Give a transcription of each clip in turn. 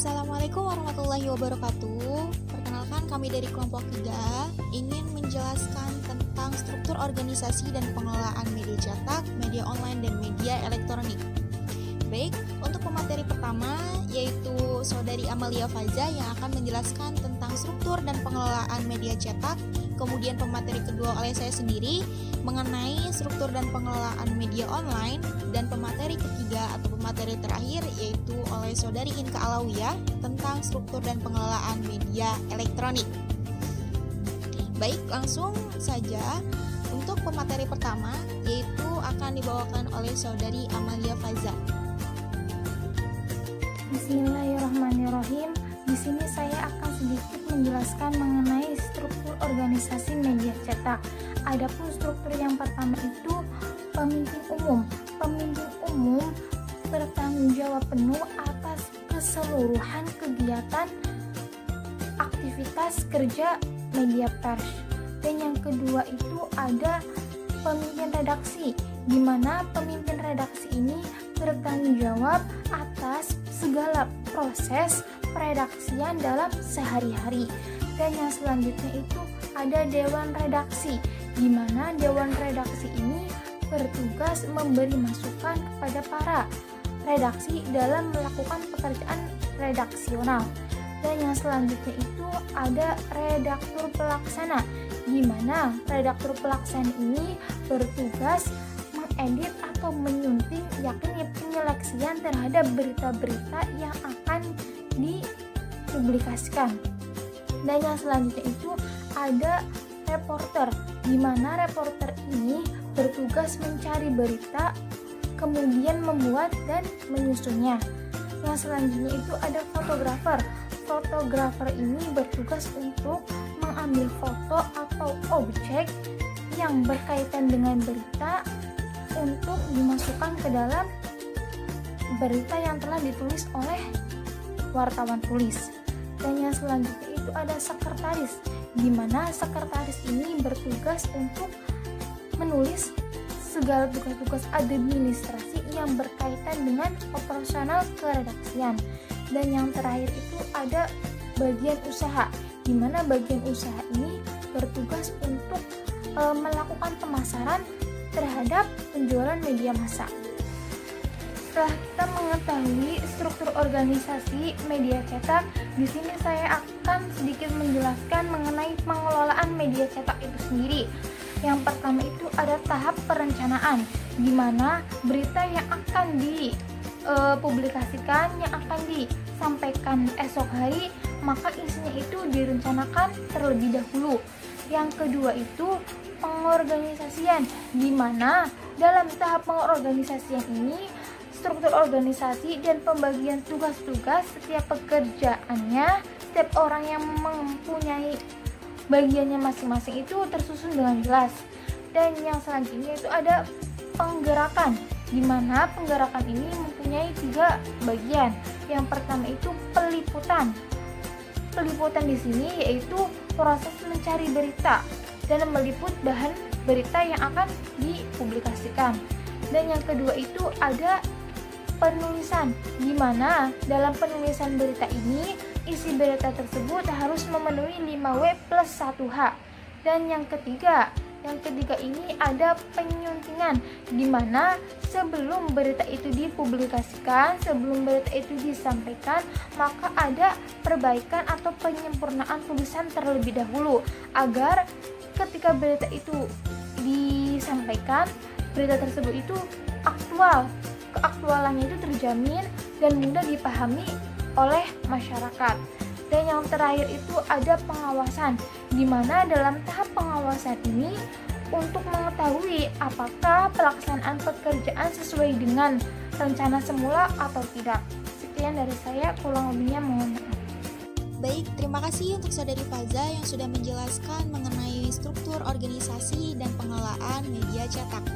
Assalamualaikum warahmatullahi wabarakatuh. Perkenalkan, kami dari kelompok 3 ingin menjelaskan tentang struktur organisasi dan pengelolaan media cetak, media online, dan media elektronik. Baik, untuk pemateri pertama yaitu Saudari Amalia Faza yang akan menjelaskan tentang struktur dan pengelolaan media cetak. Kemudian pemateri kedua oleh saya sendiri mengenai struktur dan pengelolaan media online, dan pemateri ketiga atau pemateri terakhir yaitu oleh Saudari Inka Alawiyah tentang struktur dan pengelolaan media elektronik. Baik, langsung saja untuk pemateri pertama yaitu akan dibawakan oleh Saudari Amalia Faza. Bismillahirrahmanirrahim. Di sini saya akan sedikit menjelaskan mengenai struktur organisasi media cetak. Adapun struktur yang pertama itu pemimpin umum. Pemimpin umum bertanggung jawab penuh atas keseluruhan kegiatan aktivitas kerja media pers. Dan yang kedua itu ada pemimpin redaksi, di mana pemimpin redaksi ini bertanggung jawab atas segala proses peredaksian dalam sehari-hari. Dan yang selanjutnya itu ada dewan redaksi, di mana dewan redaksi ini bertugas memberi masukan kepada para redaksi dalam melakukan pekerjaan redaksional. Dan yang selanjutnya itu ada redaktur pelaksana, di mana redaktur pelaksana ini bertugas mengedit atau menyunting, yakni penyeleksian terhadap berita-berita yang akan dipublikasikan. Dan yang selanjutnya itu ada reporter, di mana reporter ini bertugas mencari berita, kemudian membuat dan menyusunnya. Yang selanjutnya itu ada fotografer. Fotografer ini bertugas untuk mengambil foto atau objek yang berkaitan dengan berita untuk dimasukkan ke dalam berita yang telah ditulis oleh wartawan tulis. Dan yang selanjutnya itu ada sekretaris, di mana sekretaris ini bertugas untuk menulis segala tugas-tugas administrasi yang berkaitan dengan operasional keredaksian. Dan yang terakhir itu ada bagian usaha, di mana bagian usaha ini bertugas untuk melakukan pemasaran terhadap penjualan media massa. Setelah kita mengetahui struktur organisasi media cetak, di sini saya akan sedikit menjelaskan mengenai pengelolaan media cetak itu sendiri. Yang pertama itu ada tahap perencanaan, di mana berita yang akan dipublikasikan, yang akan disampaikan esok hari, maka isinya itu direncanakan terlebih dahulu. Yang kedua itu pengorganisasian, di mana dalam tahap pengorganisasian ini struktur organisasi dan pembagian tugas-tugas setiap pekerjaannya, setiap orang yang mempunyai bagiannya masing-masing itu tersusun dengan jelas. Dan yang selanjutnya itu ada penggerakan, di mana penggerakan ini mempunyai 3 bagian. Yang pertama itu peliputan. Peliputan di sini yaitu proses mencari berita dan meliput bahan berita yang akan dipublikasikan. Dan yang kedua itu ada penulisan, di mana dalam penulisan berita ini isi berita tersebut harus memenuhi 5W plus 1H. Dan yang ketiga ini ada penyuntingan, di mana sebelum berita itu dipublikasikan, sebelum berita itu disampaikan, maka ada perbaikan atau penyempurnaan tulisan terlebih dahulu, agar ketika berita itu disampaikan, berita tersebut itu aktual, keaktualannya itu terjamin dan mudah dipahami oleh masyarakat. Dan yang terakhir itu ada pengawasan, di mana dalam tahap pengawasan ini untuk mengetahui apakah pelaksanaan pekerjaan sesuai dengan rencana semula atau tidak. Sekian dari saya, kurang lebihnya mohon maaf. Baik, terima kasih untuk Saudari Faza yang sudah menjelaskan mengenai struktur organisasi dan pengelolaan media cetak.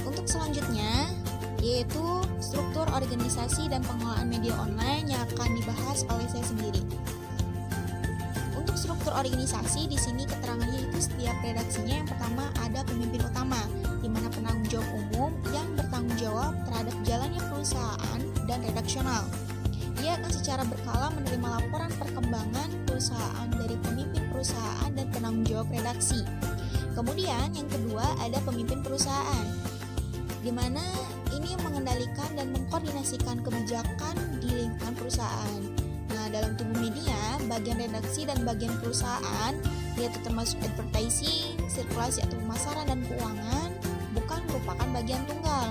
Untuk selanjutnya yaitu struktur organisasi dan pengelolaan media online yang akan dibahas oleh saya sendiri. Untuk struktur organisasi di sini keterangannya itu setiap redaksinya yang pertama ada pemimpin utama, di mana penanggung jawab umum yang bertanggung jawab terhadap jalannya perusahaan dan redaksional. Ia secara berkala menerima laporan perkembangan perusahaan dari pemimpin perusahaan dan penanggung jawab redaksi. Kemudian yang kedua ada pemimpin perusahaan, di mana ini mengendalikan dan mengkoordinasikan kebijakan di lingkungan perusahaan. Nah, dalam tubuh media, bagian redaksi dan bagian perusahaan, yaitu termasuk advertising, sirkulasi atau pemasaran dan keuangan, bukan merupakan bagian tunggal.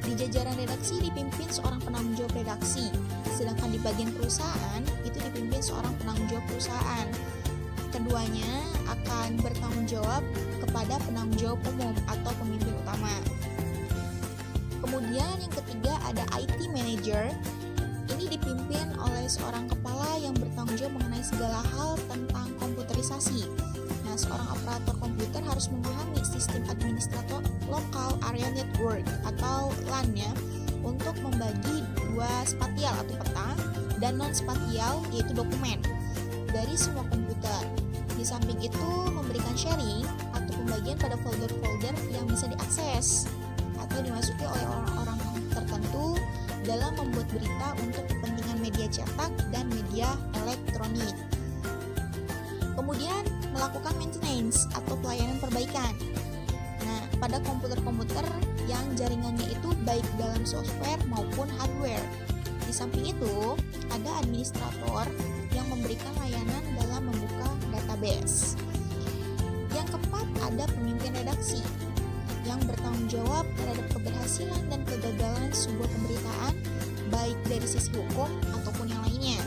Di jajaran redaksi dipimpin seorang penanggung jawab redaksi, sedangkan di bagian perusahaan itu dipimpin seorang penanggung jawab perusahaan. Keduanya akan bertanggung jawab kepada penanggung jawab umum atau pemimpin utama. Kemudian yang ketiga ada IT manager. Ini dipimpin oleh seorang kepala yang bertanggung jawab mengenai segala hal tentang komputerisasi. Nah, seorang operator komputer harus memahami sistem administrator lokal area network atau LAN-nya untuk membagi dua spatial atau peta dan non-spatial yaitu dokumen dari semua komputer. Di samping itu memberikan sharing atau pembagian pada folder-folder yang bisa diakses atau dimasuki oleh orang-orang tertentu dalam membuat berita untuk kepentingan media cetak dan media elektronik. Kemudian melakukan maintenance atau pelayanan perbaikan. Nah, pada komputer-komputer yang jaringannya itu baik dalam software maupun hardware. Di samping itu, ada administrator yang memberikan layanan dalam membuka database. Yang keempat, ada pemimpin redaksi yang bertanggung jawab terhadap keberhasilan dan kegagalan sebuah pemberitaan baik dari sisi hukum ataupun yang lainnya.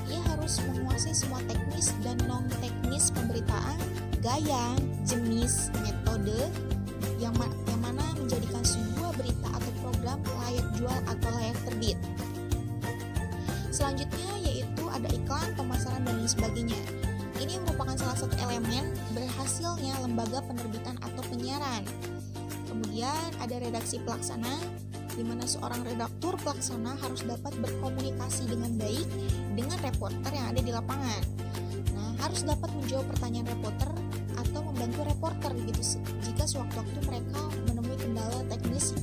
Ia harus menguasai semua teknis dan non-teknis pemberitaan, gaya, jenis, metode yang mana menjadikan sebuah berita atau program layak jual atau layak terbit. Selanjutnya yaitu ada iklan, pemasaran, dan lain sebagainya. Ini merupakan salah satu elemen berhasilnya lembaga penerbitan atau penyiaran. Kemudian ada redaksi pelaksana, di mana seorang redaktur pelaksana harus dapat berkomunikasi dengan baik dengan reporter yang ada di lapangan. Nah, harus dapat menjawab pertanyaan reporter atau membantu reporter gitu jika sewaktu-waktu mereka menemui kendala teknis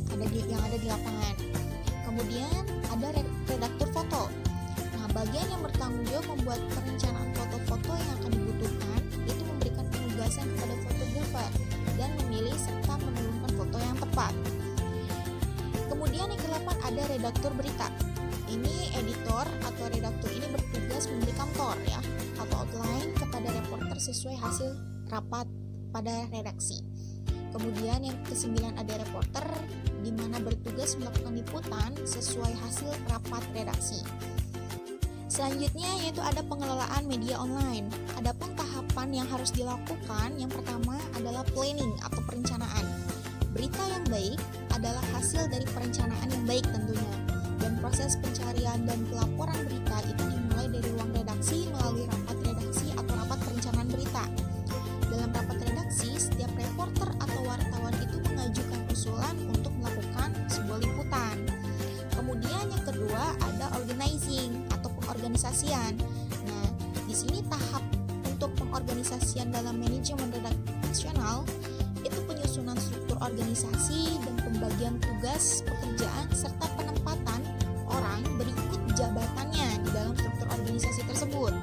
yang ada di lapangan. Kemudian ada redaktur foto. Nah, bagian yang bertanggung jawab membuat perencanaan foto-foto yang akan dibutuhkan itu memberikan penugasan kepada fotografer dan memilih serta menurunkan foto yang tepat. Kemudian yang ke-8 ada redaktur berita. Ini editor atau redaktur ini bertugas memberi kantor ya atau outline kepada reporter sesuai hasil rapat pada redaksi. Kemudian yang ke-9 ada reporter di mana bertugas melakukan liputan sesuai hasil rapat redaksi. Selanjutnya yaitu ada pengelolaan media online. Adapun tahapan yang harus dilakukan, yang pertama adalah planning atau perencanaan. Berita yang baik adalah hasil dari perencanaan yang baik tentunya. Dan proses pencarian dan pelaporan berita itu dimulai dari ruang redaksi melalui rapat redaksi atau rapat perencanaan berita. Dalam rapat redaksi, setiap reporter atau wartawan itu mengajukan usulan untuk melakukan sebuah liputan. Kemudian yang kedua ada organizing atau pengorganisasian. Nah, di sini tahap untuk pengorganisasian dalam manajemen redaksional itu penyusunan struktur organisasi dan pembagian tugas pekerjaan serta penempatan orang berikut jabatannya di dalam struktur organisasi tersebut.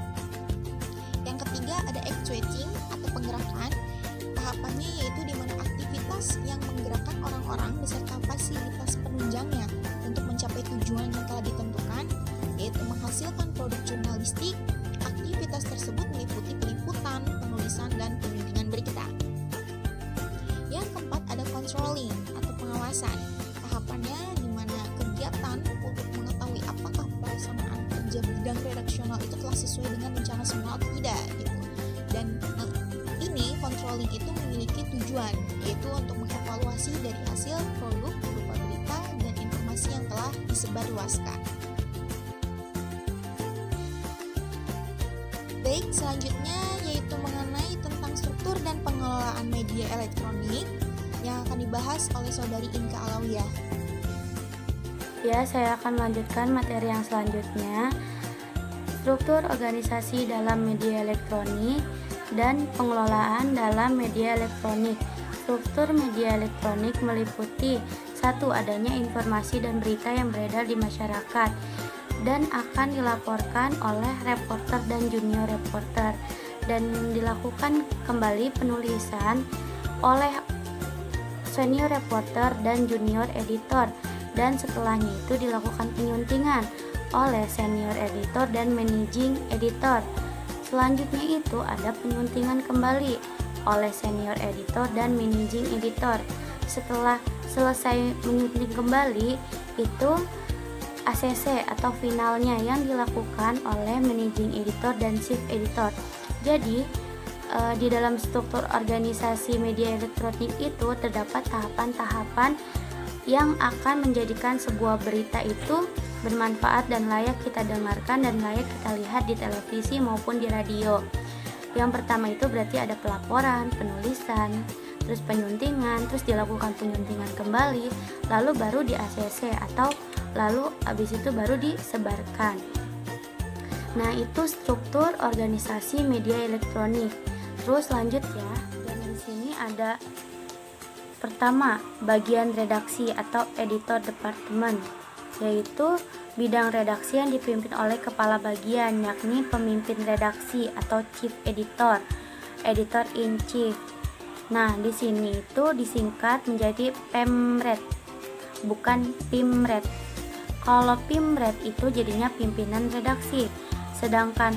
Yang ketiga ada actuating atau penggerakan. Tahapannya yaitu di mana aktivitas yang menggerakkan orang-orang beserta fasilitas penunjangnya untuk mencapai tujuan yang telah ditentukan, yaitu menghasilkan produk jurnalistik. Aktivitas tersebut meliputi peliputan, penulisan, dan pembimbingan berita. Yang keempat ada controlling atau pengawasan. Tahapannya di mana kegiatan untuk mengetahui apakah pelaksanaan kerja bidang redaksional itu telah sesuai dengan rencana semula atau tidak gitu. Dan ini controlling itu memiliki tujuan yaitu untuk mengevaluasi dari hasil produk berupa berita dan informasi yang telah disebarluaskan. Baik, selanjutnya yaitu mengenai tentang struktur dan pengelolaan media elektronik yang akan dibahas oleh Saudari Inka Alawiyah. Ya, saya akan melanjutkan materi yang selanjutnya. Struktur organisasi dalam media elektronik dan pengelolaan dalam media elektronik. Struktur media elektronik meliputi 1. Adanya informasi dan berita yang beredar di masyarakat. dan akan dilaporkan oleh reporter dan junior reporter, dan dilakukan kembali penulisan oleh senior reporter dan junior editor, dan setelahnya itu dilakukan penyuntingan oleh senior editor dan managing editor. Selanjutnya itu ada penyuntingan kembali oleh senior editor dan managing editor. Setelah selesai menyunting kembali, itu ACC atau finalnya yang dilakukan oleh managing editor dan chief editor. Jadi di dalam struktur organisasi media elektronik itu terdapat tahapan-tahapan yang akan menjadikan sebuah berita itu bermanfaat dan layak kita dengarkan dan layak kita lihat di televisi maupun di radio. Yang pertama itu berarti ada pelaporan, penulisan, terus penyuntingan, terus dilakukan penyuntingan kembali, lalu baru di ACC atau lalu habis itu baru disebarkan. Nah, itu struktur organisasi media elektronik. Terus lanjut ya. Dan di sini ada pertama, bagian redaksi atau editor department, yaitu bidang redaksi yang dipimpin oleh kepala bagian, yakni pemimpin redaksi atau chief editor, editor in chief. Nah, di sini itu disingkat menjadi Pemret, bukan Pimret. Kalau Pimret itu jadinya pimpinan redaksi, sedangkan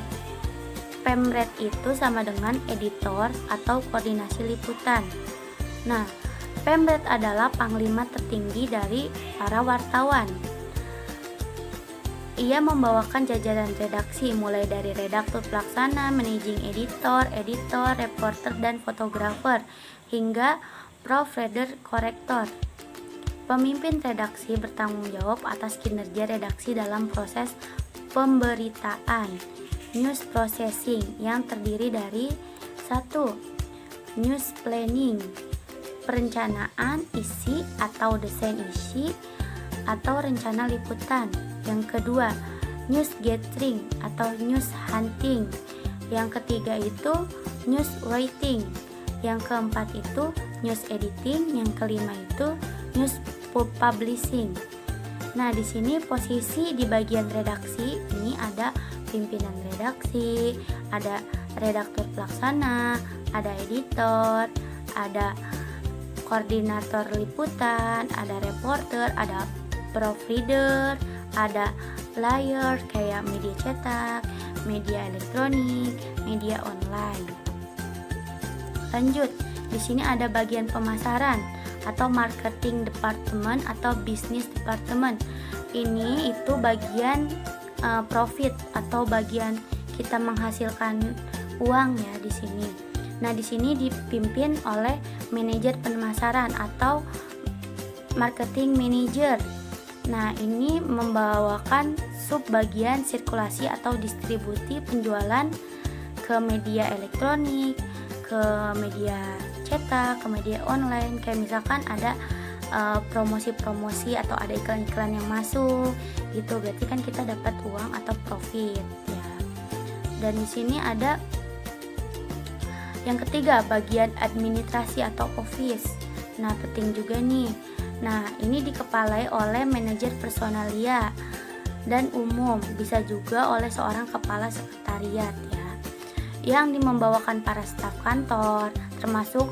Pemret itu sama dengan editor atau koordinasi liputan. Nah, Pemret adalah panglima tertinggi dari para wartawan. Ia membawakan jajaran redaksi mulai dari redaktur pelaksana, managing editor, editor, reporter, dan fotografer, hingga proofreader korektor. Pemimpin redaksi bertanggung jawab atas kinerja redaksi dalam proses pemberitaan, news processing, yang terdiri dari 1. News planning, perencanaan isi atau desain isi atau rencana liputan. Yang kedua, news gathering atau news hunting. Yang ketiga itu news writing. Yang keempat itu news editing. Yang kelima itu news publishing. Nah, di sini posisi di bagian redaksi ini ada pimpinan redaksi, ada redaktur pelaksana, ada editor, ada koordinator liputan, ada reporter, ada proofreader, ada layer kayak media cetak, media elektronik, media online. Lanjut, di sini ada bagian pemasaran atau marketing department atau business department. Ini itu bagian profit atau bagian kita menghasilkan uang ya di sini. Nah, di sini dipimpin oleh manajer pemasaran atau marketing manager. Nah, ini membawakan sub bagian sirkulasi atau distribusi penjualan ke media elektronik, ke media cetak, ke media online. Kayak misalkan ada promosi-promosi atau ada iklan-iklan yang masuk gitu, berarti kan kita dapat uang atau profit ya. Dan di sini ada yang ketiga, bagian administrasi atau office. Nah, penting juga nih. Nah, ini dikepalai oleh manajer personalia dan umum, bisa juga oleh seorang kepala sekretariat ya, yang membawakan para staf kantor, termasuk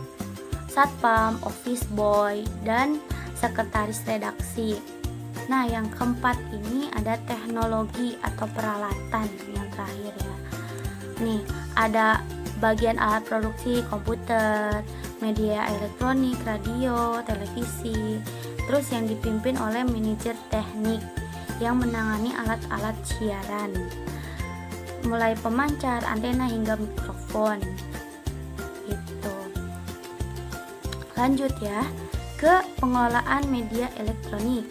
satpam, office boy, dan sekretaris redaksi. Nah, yang keempat ini ada teknologi atau peralatan yang terakhir ya. Nih, ada bagian alat produksi komputer, media elektronik, radio, televisi. Terus yang dipimpin oleh manajer teknik yang menangani alat-alat siaran, mulai pemancar, antena hingga mikrofon. Gitu. Lanjut ya ke pengelolaan media elektronik.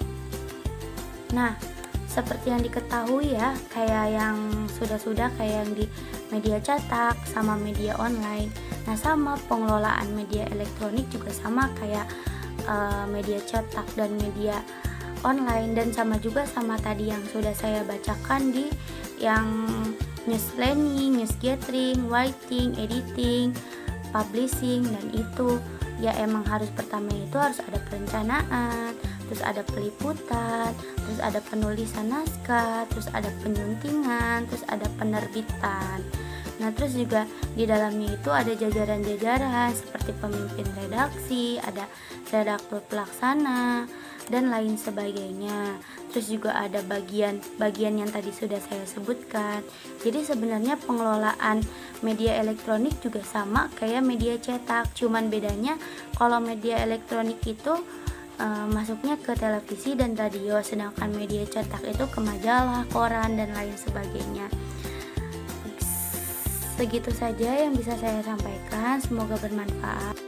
Nah, seperti yang diketahui ya, kayak yang sudah-sudah kayak yang di media cetak sama media online. Nah, sama pengelolaan media elektronik juga sama kayak media cetak dan media online, dan sama juga sama tadi yang sudah saya bacakan di yang news planning, news gathering, writing, editing, publishing. Dan itu ya emang harus pertama itu harus ada perencanaan, terus ada peliputan, terus ada penulisan naskah, terus ada penyuntingan, terus ada penerbitan. Nah, terus juga di dalamnya itu ada jajaran-jajaran seperti pemimpin redaksi, ada redaktur pelaksana, dan lain sebagainya. Terus juga ada bagian yang tadi sudah saya sebutkan. Jadi sebenarnya pengelolaan media elektronik juga sama kayak media cetak, cuman bedanya kalau media elektronik itu masuknya ke televisi dan radio, sedangkan media cetak itu ke majalah, koran, dan lain sebagainya. Segitu saja yang bisa saya sampaikan, semoga bermanfaat.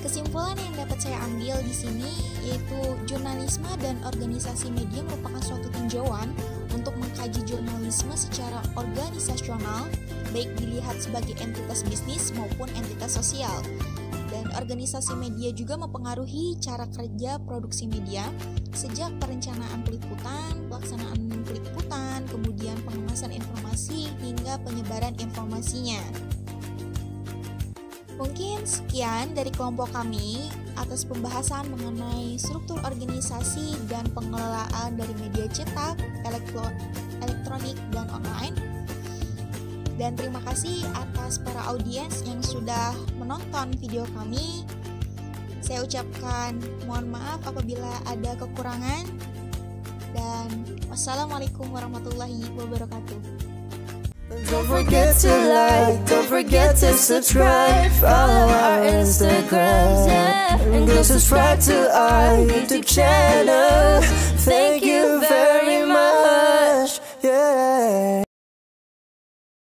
Kesimpulan yang dapat saya ambil di sini yaitu jurnalisme dan organisasi media merupakan suatu tinjauan untuk mengkaji jurnalisme secara organisasional, baik dilihat sebagai entitas bisnis maupun entitas sosial. Dan organisasi media juga mempengaruhi cara kerja produksi media, sejak perencanaan peliputan, pelaksanaan peliputan, kemudian pengemasan informasi, hingga penyebaran informasinya. Mungkin sekian dari kelompok kami atas pembahasan mengenai struktur organisasi dan pengelolaan dari media cetak, elektronik, dan online. Dan terima kasih atas para audiens yang sudah menonton video kami. Saya ucapkan mohon maaf apabila ada kekurangan. Dan wassalamualaikum warahmatullahi wabarakatuh. Don't forget to like, don't forget to subscribe. Follow our Instagrams and go subscribe to our YouTube channel. Thank you very much. Yeah.